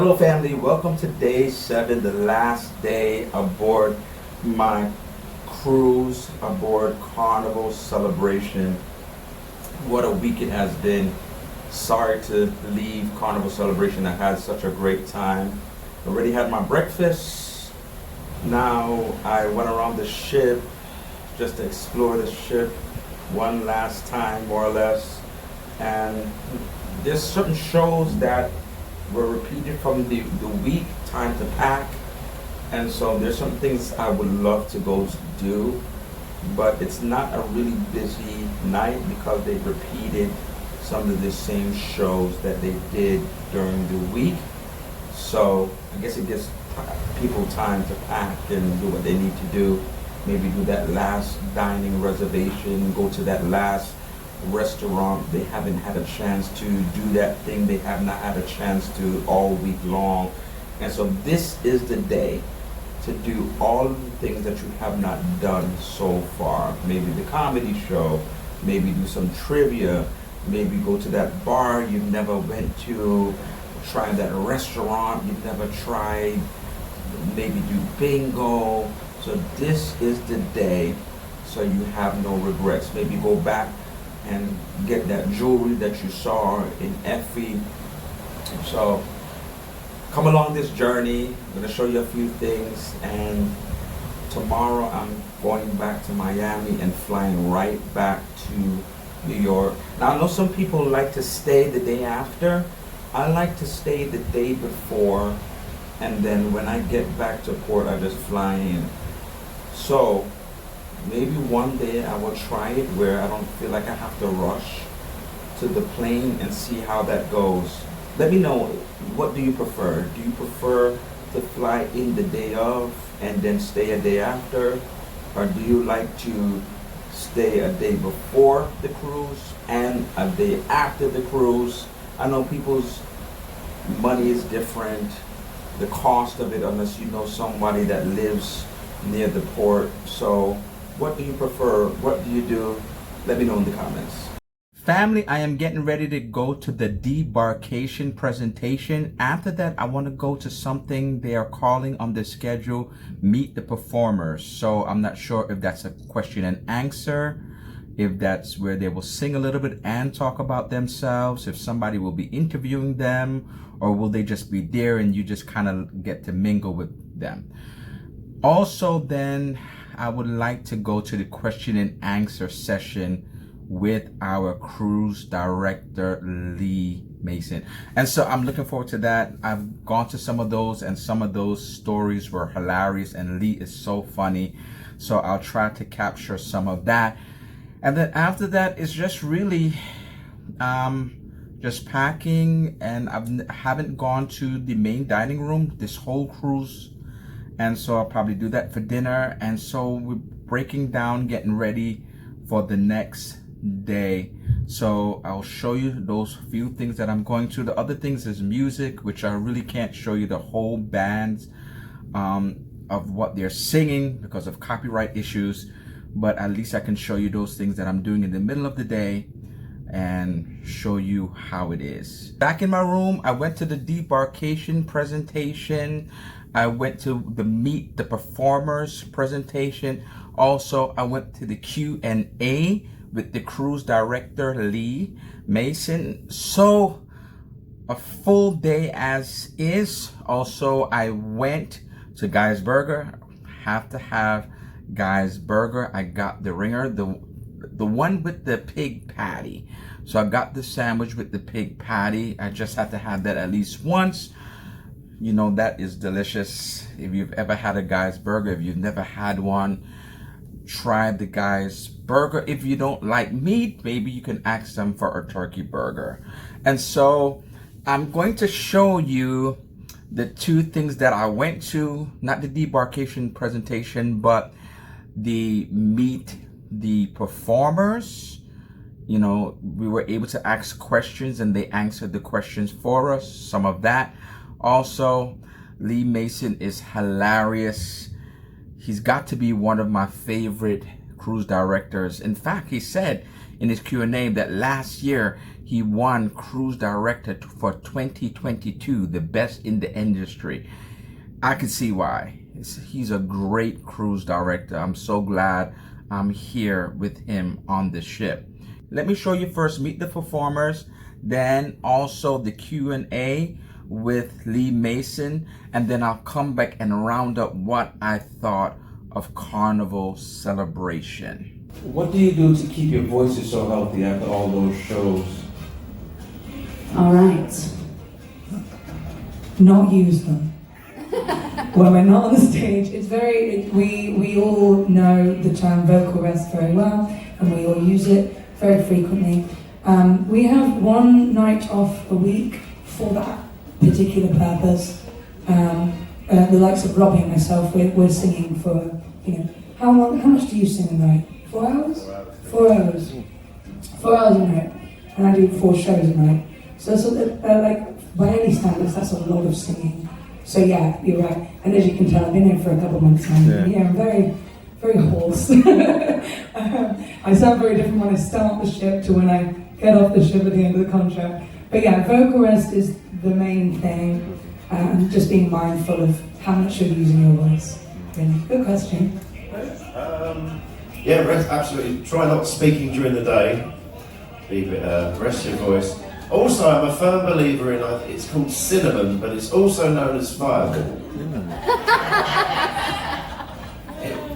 Hello family, welcome to day 7, the last day aboard my cruise aboard Carnival celebration. What a week it has been. Sorry to leave Carnival celebration. I had such a great time. Already had my breakfast. Now I went around the ship just to explore the ship one last time more or less. And there's certain shows that were repeated from the week, time to pack. And so there's some things I would love to go do, but it's not a really busy night because they repeated some of the same shows that they did during the week. So I guess it gives people time to pack and do what they need to do. Maybe do that last dining reservation, go to that last restaurant they haven't had a chance to do, that thing they have not had a chance to all week long. And so this is the day to do all of the things that you have not done so far. Maybe the comedy show, maybe do some trivia, maybe go to that bar you've never went to, try that restaurant you've never tried, maybe do bingo. So this is the day so you have no regrets. Maybe go back and get that jewelry that you saw in Effie. So come along this journey. I'm going to show you a few things, and tomorrow I'm going back to Miami and flying right back to New York. Now I know some people like to stay the day after. I like to stay the day before, and then when I get back to port I just fly in. So maybe one day I will try it where I don't feel like I have to rush to the plane and see how that goes. Let me know, what do you prefer? Do you prefer to fly in the day of and then stay a day after? Or do you like to stay a day before the cruise and a day after the cruise? I know people's money is different, the cost of it, unless you know somebody that lives near the port. So what do you prefer? What do you do? Let me know in the comments. Family, I am getting ready to go to the debarkation presentation. After that, I want to go to something they are calling on the schedule, Meet the Performers. So I'm not sure if that's a question and answer, if that's where they will sing a little bit and talk about themselves, if somebody will be interviewing them, or will they just be there and you just kind of get to mingle with them. Also, then I would like to go to the question and answer session with our cruise director, Lee Mason. And so I'm looking forward to that. I've gone to some of those, and some of those stories were hilarious, and Lee is so funny. So I'll try to capture some of that. And then after that, it's just really just packing, and I haven't gone to the main dining room this whole cruise. And so I'll probably do that for dinner. And so we're breaking down, getting ready for the next day. So I'll show you those few things that I'm going to. The other things is music, which I really can't show you the whole bands of what they're singing because of copyright issues. But at least I can show you those things that I'm doing in the middle of the day and show you how it is. Back in my room, I went to the debarkation presentation. I went to the Meet the Performers presentation. Also, I went to the Q&A with the cruise director, Lee Mason. So, a full day as is. Also, I went to Guy's Burger. Have to have Guy's Burger. I got the ringer, the one with the pig patty. So I got the sandwich with the pig patty. I just had to have that at least once. You know, that is delicious. If you've ever had a Guy's Burger, if you've never had one, try the Guy's Burger. If you don't like meat, maybe you can ask them for a turkey burger. And so I'm going to show you the two things that I went to, not the debarkation presentation, but the Meet the Performers. You know, we were able to ask questions and they answered the questions for us, some of that. Also, Lee Mason is hilarious. He's got to be one of my favorite cruise directors. In fact, he said in his Q&A that last year He won Cruise Director for 2022, the best in the industry. I can see why. He's a great cruise director. I'm so glad I'm here with him on the ship. Let me show you first, meet the performers, then also the Q&A with Lee Mason, and then I'll come back and round up what I thought of Carnival Celebration. What do you do to keep your voices so healthy after all those shows? All right. Not use them. When we're not on the stage, it's we all know the term vocal rest very well, and we all use it very frequently. We have one night off a week for that particular purpose. The likes of Robbie and myself, we're singing for, how much do you sing a night? 4 hours? 4 hours. 4 hours a night. And I do 4 shows a night. So like, by any standards, that's a lot of singing. So yeah, you're right. And as you can tell, I've been here for a couple of months now. Yeah, I'm very, very hoarse. I sound very different when I start the ship to when I get off the ship at the end of the contract. But yeah, vocal rest is the main thing. Just being mindful of how much you're using your voice. Really good question. Yeah, rest, absolutely. Try not speaking during the day. Rest your voice. Also, I'm a firm believer in, it's called cinnamon, but it's also known as fireball.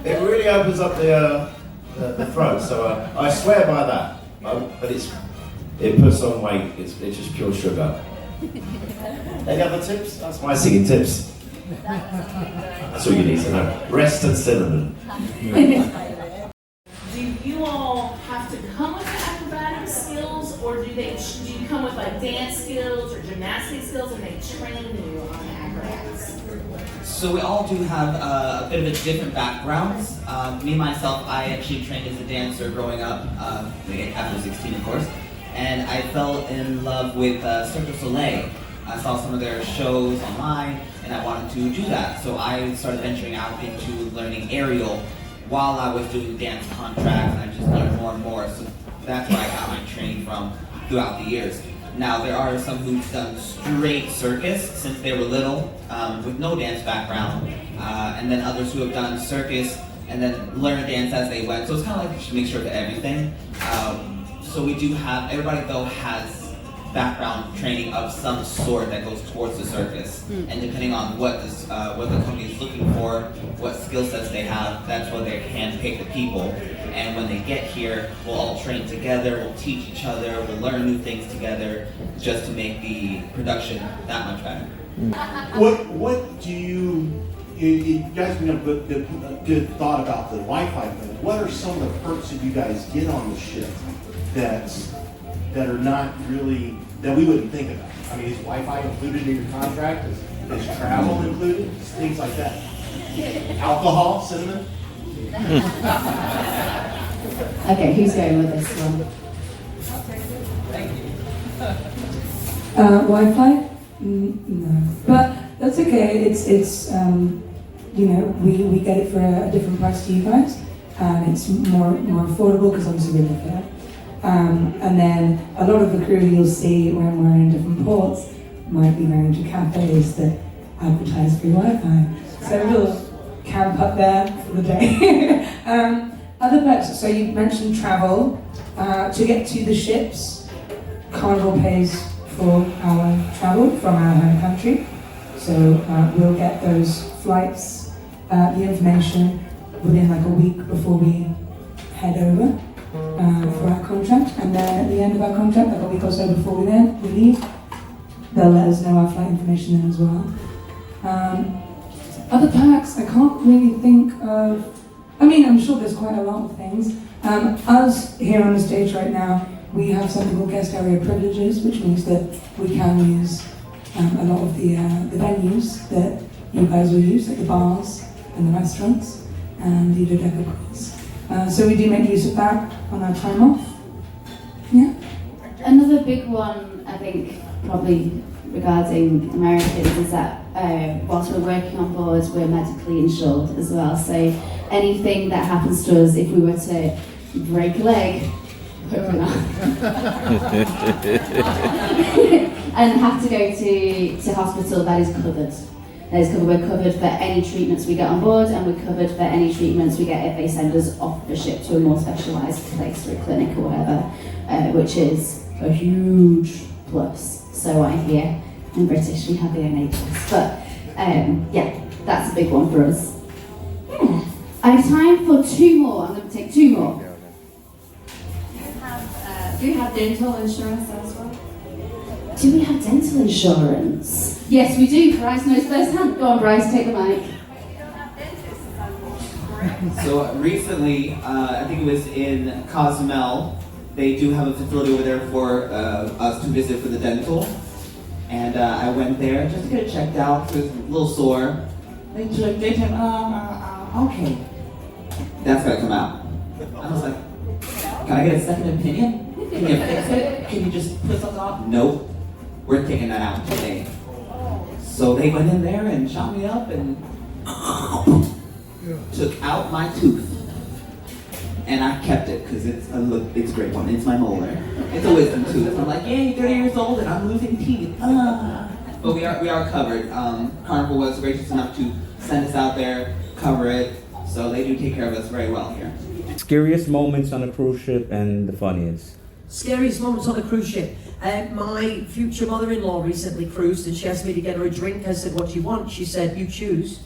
It really opens up the throat, so I swear by that. But it puts on weight, it's just pure sugar. Any other tips? That's my singing tips. That's all you need to know. Rest and cinnamon. Do you all have to come with acrobatic skills, or do you come with like dance skills or gymnastic skills, and they train you on the acrobatics? So we all do have a bit of a different backgrounds. Me myself, I actually trained as a dancer growing up, after 16 of course, and I fell in love with Cirque du Soleil. I saw some of their shows online, and I wanted to do that. So I started venturing out into learning aerial while I was doing dance contracts, and I just learned more and more. So that's where I got my training from throughout the years. Now, there are some who've done straight circus since they were little, with no dance background, and then others who have done circus and then learned dance as they went. So it's kind of like a mixture of everything. So we do have, everybody though has background training of some sort that goes towards the circus. And depending on what the company is looking for, what skill sets they have, that's where they handpick the people. And when they get here, we'll all train together, we'll teach each other, we'll learn new things together, just to make the production that much better. What do you guys have a good thought about the Wi-Fi thing. What are some of the perks that you guys get on the ship that are not really, that we wouldn't think about? I mean, is Wi-Fi included in your contract? Is travel included? Things like that. Alcohol, cinnamon? Okay, who's going with this one? Wi-Fi? No, but that's okay. It's we get it for a different price to you guys, and it's more affordable because obviously we're looking at it. And then a lot of the crew you'll see when we're in different ports might be going to cafes that advertise free Wi-Fi. So we'll camp up there for the day. Other perks, so you mentioned travel. To get to the ships, Carnival pays for our travel from our home country. So we'll get those flights, the information within like a week before we head over for our contract. And then at the end of our contract, like a week or so before we leave, they'll let us know our flight information then as well. Other perks, I can't really think of. I mean, I'm sure there's quite a lot of things. Us here on the stage right now, we have something called guest area privileges, which means that we can use a lot of the venues that you guys will use, like the bars and the restaurants and the deco calls. So we do make use of that on our time off. Yeah. Another big one, I think, probably regarding Americans is that whilst we're working on board, we're medically insured as well. So anything that happens to us, if we were to break a leg, Hopefully not. And have to go to hospital, that is covered. That is covered. We're covered for any treatments we get on board, and we're covered for any treatments we get if they send us off the ship to a more specialised place or a clinic or whatever, which is a huge plus. So I hear. I'm British, we have the NHS. But yeah, that's a big one for us. Yeah. I have time for 2 more. I'm going to take 2 more. Do you have dental insurance as well? Do we have dental insurance? Yes, we do. Bryce knows firsthand. Go on, Bryce, take the mic. So recently, I think it was in Cozumel, they do have a facility over there for us to visit for the dental. And I went there just to get it checked out. It was a little sore. They took, okay. That's gotta come out. I was like, can I get a second opinion? Can you fix it? Can you just put something on? Nope. We're taking that out today. So they went in there and shot me up and took out my tooth. And I kept it because it's a great one. It's my molar. It's a wisdom tooth. I'm like, yay, 30 years old and I'm losing teeth. But we are covered. Carnival was gracious enough to send us out there, cover it. So they do take care of us very well here. Scariest moments on a cruise ship and the funniest. Scariest moments on a cruise ship. My future mother-in-law recently cruised and she asked me to get her a drink. I said, what do you want? She said, you choose.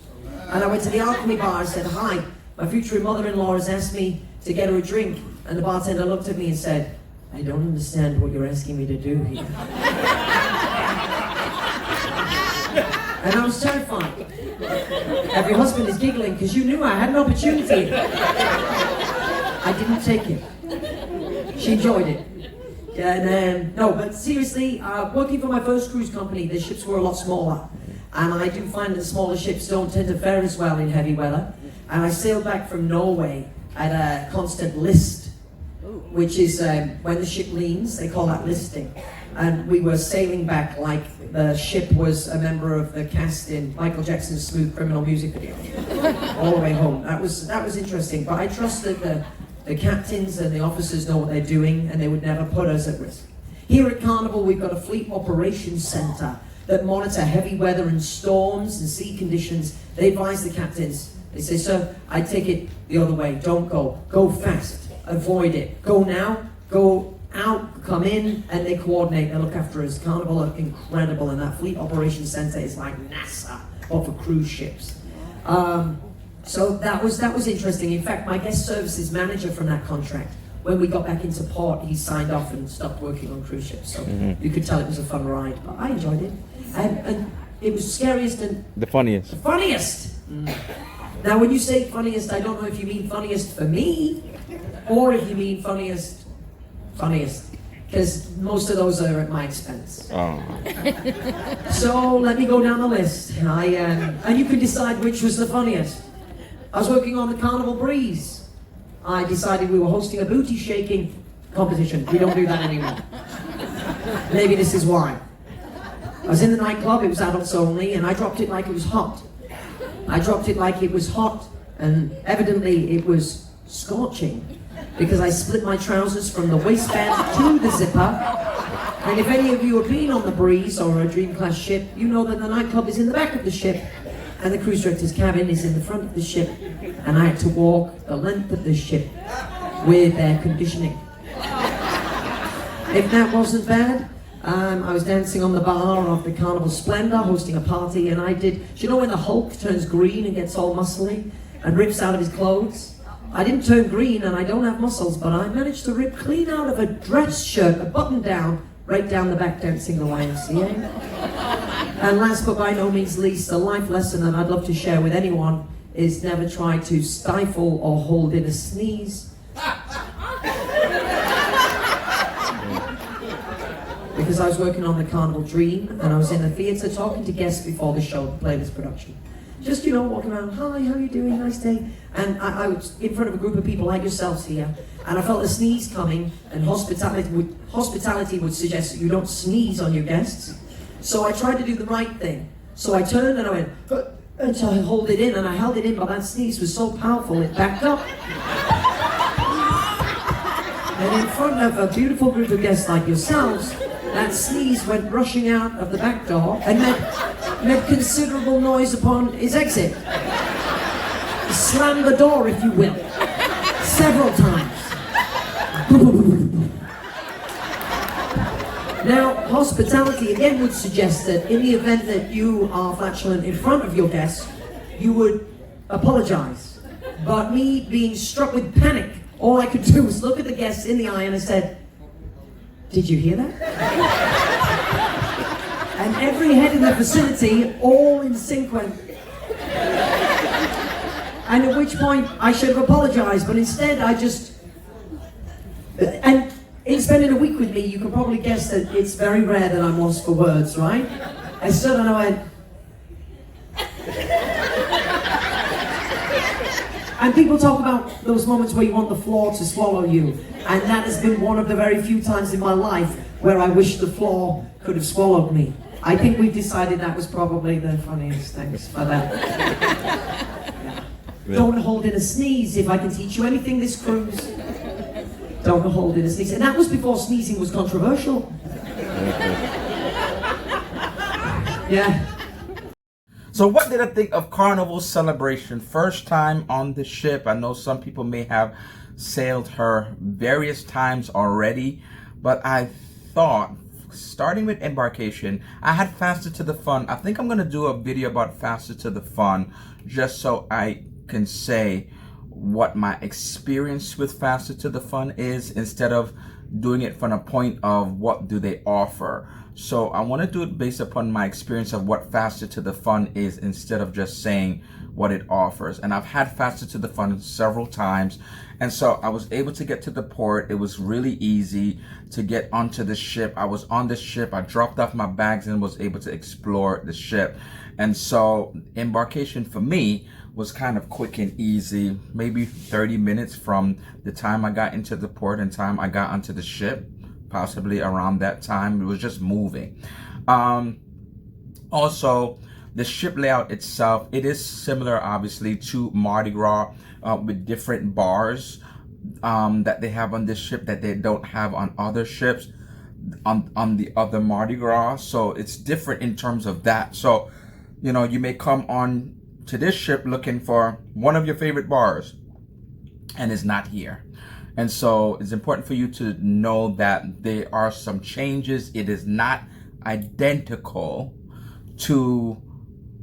And I went to the alchemy bar and said, hi, my future mother-in-law has asked me to get her a drink. And the bartender looked at me and said, I don't understand what you're asking me to do here. And I was terrified. Every husband is giggling because you knew I had an opportunity. I didn't take it. She enjoyed it. And no, but seriously, working for my first cruise company, the ships were a lot smaller. And I do find that smaller ships don't tend to fare as well in heavy weather. And I sailed back from Norway at a constant list, which is when the ship leans, they call that listing. And we were sailing back like the ship was a member of the cast in Michael Jackson's Smooth Criminal music video, all the way home. That was interesting, but I trust that the captains and the officers know what they're doing and they would never put us at risk. Here at Carnival, we've got a fleet operations center that monitor heavy weather and storms and sea conditions. They advise the captains. They say, sir, I take it the other way. Don't go. Go fast. Avoid it. Go now. Go out. Come in. And they coordinate. They look after us. Carnival are incredible. And that fleet operations center is like NASA, but for cruise ships. So that was interesting. In fact, my guest services manager from that contract, when we got back into port, he signed off and stopped working on cruise ships. So you could tell it was a fun ride. But I enjoyed it. And it was scariest and... The funniest. The funniest! Now, when you say funniest, I don't know if you mean funniest for me, or if you mean funniest, because most of those are at my expense. Oh. So let me go down the list. And you can decide which was the funniest. I was working on the Carnival Breeze. I decided we were hosting a booty shaking competition. We don't do that anymore. Maybe this is why. I was in the nightclub, it was adults only, and I dropped it like it was hot. And evidently it was scorching, because I split my trousers from the waistband to the zipper. And if any of you have been on the Breeze or a Dream Class ship, you know that the nightclub is in the back of the ship, and the cruise director's cabin is in the front of the ship, and I had to walk the length of the ship with air conditioning. If that wasn't bad, I was dancing on the bar of the Carnival Splendor, hosting a party, and I did, do you know when the Hulk turns green and gets all muscly and rips out of his clothes? I didn't turn green and I don't have muscles, but I managed to rip clean out of a dress shirt, a button down, right down the back dancing the YMCA. And last but by no means least, a life lesson that I'd love to share with anyone is never try to stifle or hold in a sneeze. Because I was working on the Carnival Dream, and I was in the theatre talking to guests before the show to play this production. Just, you know, walking around, hi, how are you doing, nice day. And I was in front of a group of people like yourselves here, and I felt a sneeze coming, and hospitality would suggest that you don't sneeze on your guests. So I tried to do the right thing. So I turned and I went, and so I hold it in, and I held it in, but that sneeze was so powerful, it backed up. And in front of a beautiful group of guests like yourselves, that sneeze went rushing out of the back door and made considerable noise upon his exit. He slammed the door, if you will, several times. Now, hospitality again would suggest that in the event that you are flatulent in front of your guests, you would apologize. But me being struck with panic, all I could do was look at the guests in the eye and I said, "Did you hear that?" And every head in the vicinity, all in sync, went. And at which point I should have apologized, but instead I just. And in spending a week with me, you can probably guess that it's very rare that I'm lost for words, right? I stood and I went. And people talk about those moments where you want the floor to swallow you. And that has been one of the very few times in my life where I wish the floor could have swallowed me. I think we decided that was probably the funniest. Thanks for that. Yeah. Don't hold in a sneeze. If I can teach you anything this cruise, don't hold in a sneeze. And that was before sneezing was controversial. Yeah. So what did I think of Carnival celebration? First time on the ship. I know some people may have sailed her various times already, but I thought, starting with embarkation, I had Faster to the Fun. I think I'm going to do a video about Faster to the Fun just so I can say what my experience with Faster to the Fun is instead of doing it from a point of what do they offer. So I want to do it based upon my experience of what Faster to the Fun is instead of just saying what it offers. And I've had Faster to the Fun several times, and so I was able to get to the port. It was really easy to get onto the ship. I was on the ship, I dropped off my bags and was able to explore the ship. And so embarkation for me was kind of quick and easy, maybe 30 minutes from the time I got into the port and time I got onto the ship. Possibly around that time. It was just moving. Also, the ship layout itself, it is similar obviously to Mardi Gras with different bars that they have on this ship that they don't have on other ships on the other Mardi Gras. So it's different in terms of that. So, you know, you may come on to this ship looking for one of your favorite bars and it's not here. And so it's important for you to know that there are some changes. It is not identical to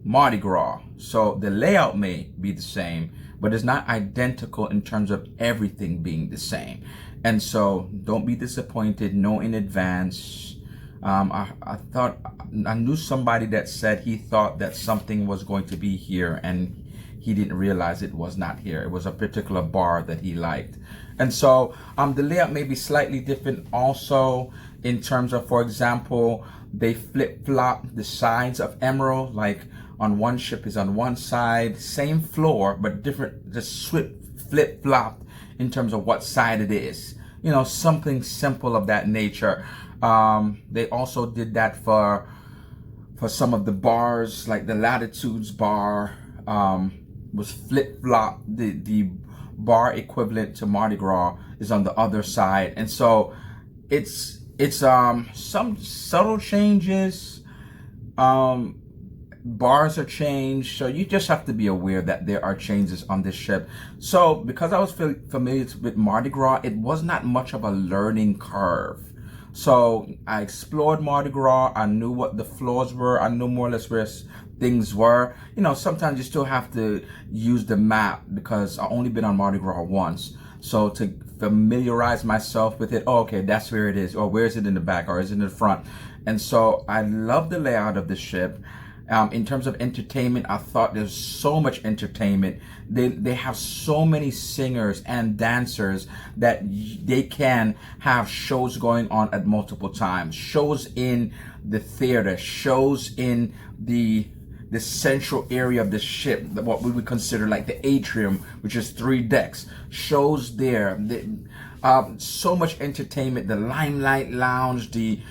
Mardi Gras. So the layout may be the same, but it's not identical in terms of everything being the same. And so don't be disappointed. Know in advance. I thought I knew somebody that said he thought that something was going to be here and he didn't realize it was not here. It was a particular bar that he liked. And so the layout may be slightly different also in terms of, for example, they flip-flop the sides of Emerald. Like on one ship is on one side, same floor, but different, just flip-flop in terms of what side it is. You know, something simple of that nature. They also did that for some of the bars, like the Latitudes bar was flip-flop. The bar equivalent to Mardi Gras is on the other side, and so it's some subtle changes. Bars are changed, so you just have to be aware that there are changes on this ship. So because I was familiar with Mardi Gras, it was not much of a learning curve. So I explored Mardi Gras. I knew what the floors were. I knew more or less where things were. You know, sometimes you still have to use the map because I've only been on Mardi Gras once. So to familiarize myself with it, oh, okay, that's where it is. Or where is it in the back? Or is it in the front? And so I love the layout of the ship. In terms of entertainment, I thought there's so much entertainment. They have so many singers and dancers that they can have shows going on at multiple times. Shows in the theater, shows in the central area of the ship, what we would consider like the atrium, which is 3 decks. Shows there. So much entertainment. The Limelight Lounge, the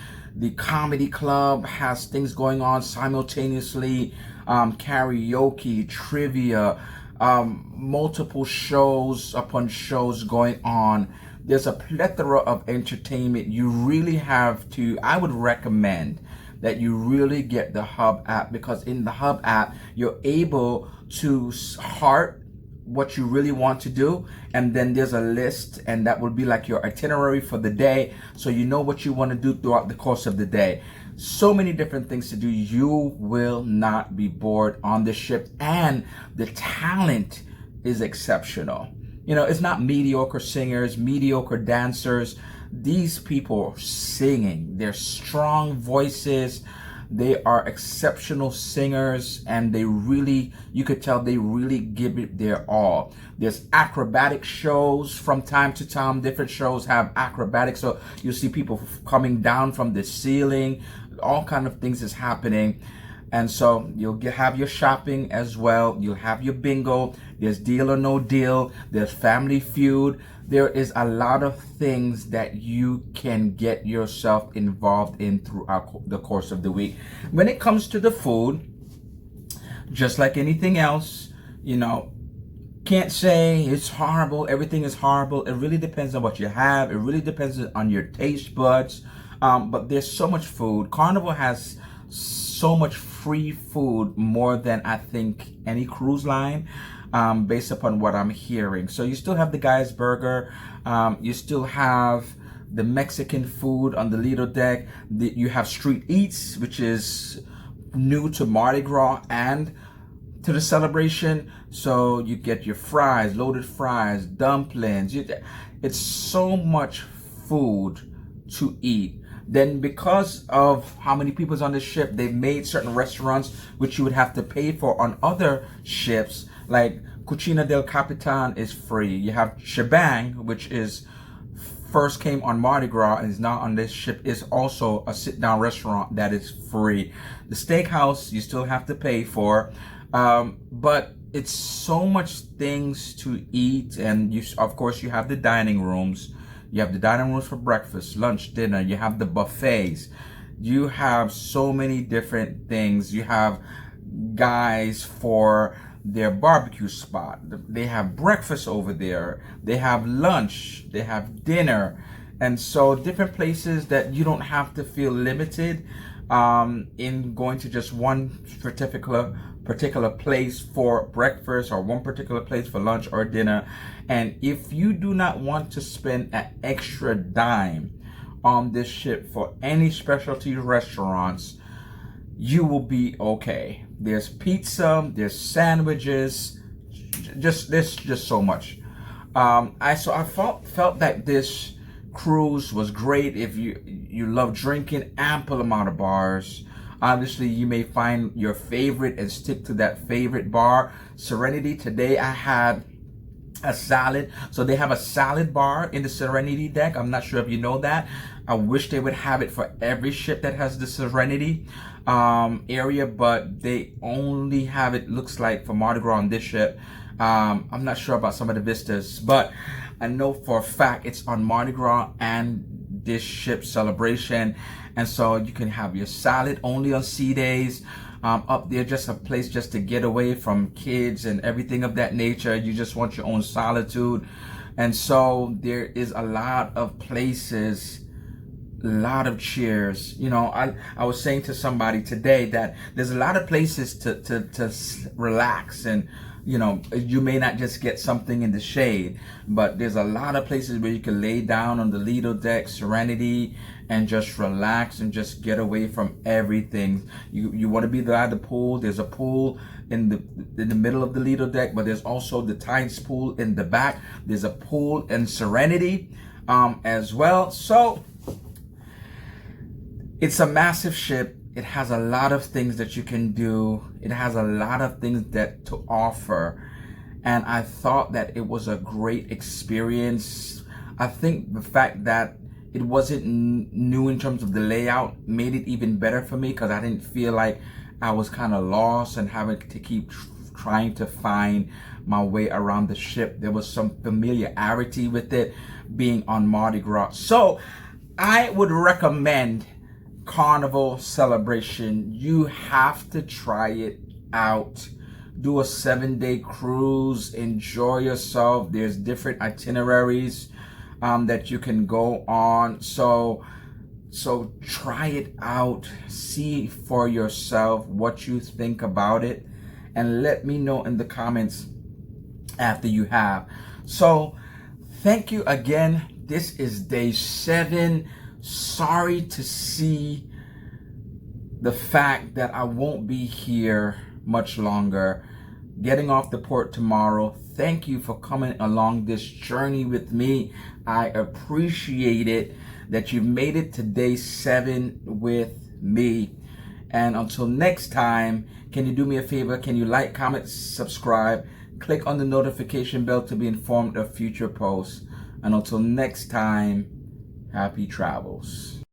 comedy club has things going on simultaneously, karaoke, trivia, multiple shows upon shows going on There's a plethora of entertainment. You really have to, I would recommend that you really get the Hub app, because in the Hub app, you're able to heart what you really want to do, and then there's a list, and that will be like your itinerary for the day, so you know what you want to do throughout the course of the day. So many different things to do. You will not be bored on the ship, and the talent is exceptional. You know, it's not mediocre singers, mediocre dancers. These people are singing. They're strong voices. They are exceptional singers, and they really, you could tell they really give it their all. There's acrobatic shows from time to time. Different shows have acrobatics, so you'll see people coming down from the ceiling. All kind of things is happening. And so you'll have your shopping as well. You'll have your bingo. There's Deal or No Deal. There's Family Feud. There is a lot of things that you can get yourself involved in throughout the course of the week. When it comes to the food, just like anything else, you know, can't say it's horrible. Everything is horrible. It really depends on what you have. It really depends on your taste buds. But there's so much food. Carnival has so much free food, more than I think any cruise line, based upon what I'm hearing. So you still have the Guy's Burger, you still have the Mexican food on the Lido deck. You have street eats, which is new to Mardi Gras and to the celebration. So you get your fries, loaded fries, dumplings. It's so much food to eat. Then because of how many people's on the ship, they've made certain restaurants which you would have to pay for on other ships. Like Cucina del Capitan is free. You have Shebang, which is first came on Mardi Gras and is now on this ship, is also a sit-down restaurant that is free. The steakhouse you still have to pay for, but it's so much things to eat. And you, of course, you have the dining rooms. You have the dining rooms for breakfast, lunch, dinner. You have the buffets. You have so many different things. You have guys for their barbecue spot. They have breakfast over there. They have lunch. They have dinner. And so different places that you don't have to feel limited in going to just one particular place for breakfast, or one particular place for lunch or dinner. And if you do not want to spend an extra dime on this ship for any specialty restaurants, you will be okay. There's pizza, there's sandwiches, there's just so much. I felt that this cruise was great. If you love drinking, ample amount of bars. Obviously, you may find your favorite and stick to that favorite bar. Serenity, today I had a salad. So they have a salad bar in the Serenity deck. I'm not sure if you know that. I wish they would have it for every ship that has the Serenity area, but they only have it, looks like, for Mardi Gras on this ship. I'm not sure about some of the vistas, but I know for a fact it's on Mardi Gras and this ship celebration. And so you can have your salad only on sea days. Up there, just a place just to get away from kids and everything of that nature. You just want your own solitude. And so there is a lot of places, a lot of cheers. You know, I was saying to somebody today that there's a lot of places to relax, and you know, you may not just get something in the shade, but there's a lot of places where you can lay down on the Lido deck, Serenity, and just relax and just get away from everything. You want to be by the pool. There's a pool in the middle of the Lido deck, but there's also the Tides pool in the back. There's a pool in Serenity as well. So it's a massive ship. It has a lot of things that you can do. It has a lot of things that to offer. And I thought that it was a great experience. I think the fact that it wasn't new in terms of the layout made it even better for me, because I didn't feel like I was kind of lost and having to keep trying to find my way around the ship. There was some familiarity with it being on Mardi Gras. So I would recommend Carnival Celebration. You have to try it out. Do a 7-day cruise, enjoy yourself. There's different itineraries. that you can go on. So try it out, see for yourself what you think about it, and let me know in the comments after you have. So thank you again. This is day 7. Sorry to see the fact that I won't be here much longer. Getting off the port tomorrow. Thank you for coming along this journey with me. I appreciate it that you've made it to day 7 with me. And until next time, can you do me a favor? Can you like, comment, subscribe, click on the notification bell to be informed of future posts. And until next time, happy travels.